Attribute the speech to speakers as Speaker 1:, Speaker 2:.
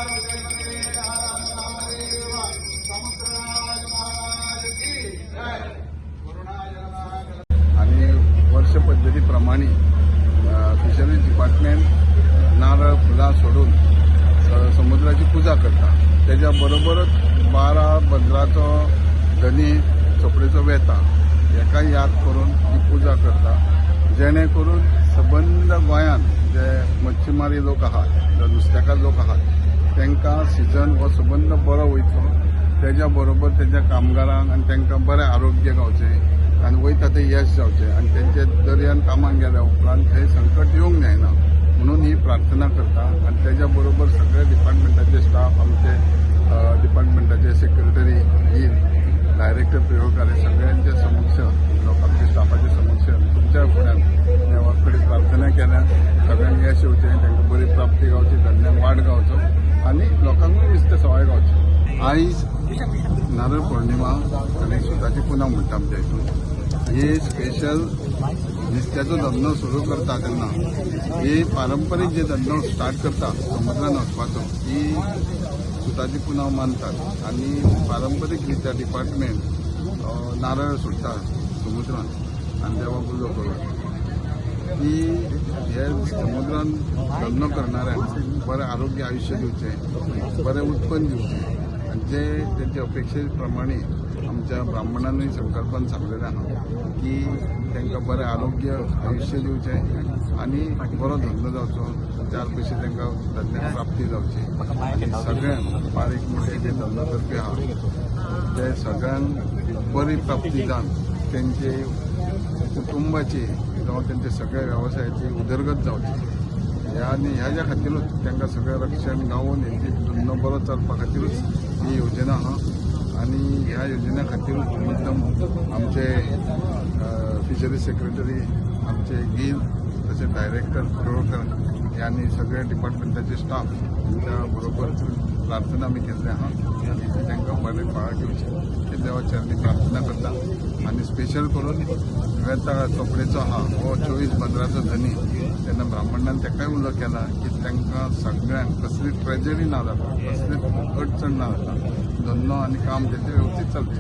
Speaker 1: आणि वर्ष पद्धतीप्रमाणे फिशरीज डिपार्टमेंट नारळ फुलां सोडून समुद्राची पूजा करता. त्याच्याबरोबरच 12 बंदराचो धनी चोपडेचो वेता हेका याद करून ही पूजा करता, जेणे करून सबंद गोंयांत जे मच्छीमारी लोक आहात, जे नुस्तेकार लोक आहात, तांकां सिजन हो सबंद बरो वयतलो. त्याच्या बरोबर तेंच्या कामगारांक आनी तांकां बरें आरोग्य गावचें आनी वयता ते यश जावचें आनी तेंचे दर्यान कामाक गेल्या उपरांत थंय संकट येवंक जायना म्हणून ही प्रार्थना करता. आनी तेच्या बरोबर सगळे डिपार्टमेंटाचे स्टाफ, आमचे डिपार्टमेंटाचे सेक्रेटरी, ही डायरेक्टर प्रयोगकारी सगळ्यांच्या समक्ष, लोकांच्या स्टाफाच्या समक्ष तुमच्या फुड्यान देवा कडेन प्रार्थना केल्या सगळ्यांक यश येवचें, तांकां बरी प्राप्ती गावची, धंद्याक वाड गावचो आनी लोकांकूय नुस्तें सवाय गावचें. आयज नारळ पौर्णिमा आनी सुताची पुनव म्हणटा आमच्या हितून. हे स्पेशल नुस्त्याचो धंदो सुरू करता तेन्ना हे पारंपारीक जे धंदो स्टार्ट करता समुद्रान वचपाचो, ही सुताची पुनव मानतात आनी पारंपारीक रित्या डिपार्टमेंट नारळ सोडटा समुद्रान आनी देवा पुजो करून की हे समुद्रान धंदो करणाऱ्यांक बरें आरोग्य आयुश्य दिवचें, बरें उत्पन्न दिवचें आनी जे तेंचे अपेक्षे प्रमाणे आमच्या ब्राह्मणांनी संकल्पान सांगलेलें आहा की तांकां बरें आरोग्य आयुश्य दिवचें आनी बरो धंदो जावचो, 4 पयशे तांकां धंद्याक प्राप्ती जावची आनी सगळ्यांक बारीक मोठे जे धंदो करपी आहा ते सगळ्यांक बरी प्राप्ती जावन तेंचे कुटुंबाची जावं तेंचे सगळ्या वेवसायाची उदरगत जावची आनी ह्या खातीरूच तांकां सगळें रक्षण गावून हेंची धंदो बरो चलपा खातीरूच ही योजना आहा. आनी ह्या योजने खातीरूच मुद्दम आमचे फिशरीज सेक्रेटरी, आमचे गील, तशें डायरेक्टर प्रयोगकर यांनी सगळे डिपार्टमेंटाचे स्टाफ त्यांच्या बरोबर प्रार्थना आमी केल्ली आहा की तांकां बरें पाळ घेवचें हे देवाचे आमी प्रार्थना करता. आनी स्पेशल करून वेता चोपडेचो आहा हो 24 बंदराचो धनी, तेन्ना ब्राह्मणान ताकाय उलो केला की तांकां सगळ्यांक कसली ट्रेजरी ना जाता, कसली अडचण ना जाता, धंदो आनी काम तेंचें वेवस्थीत चलचें.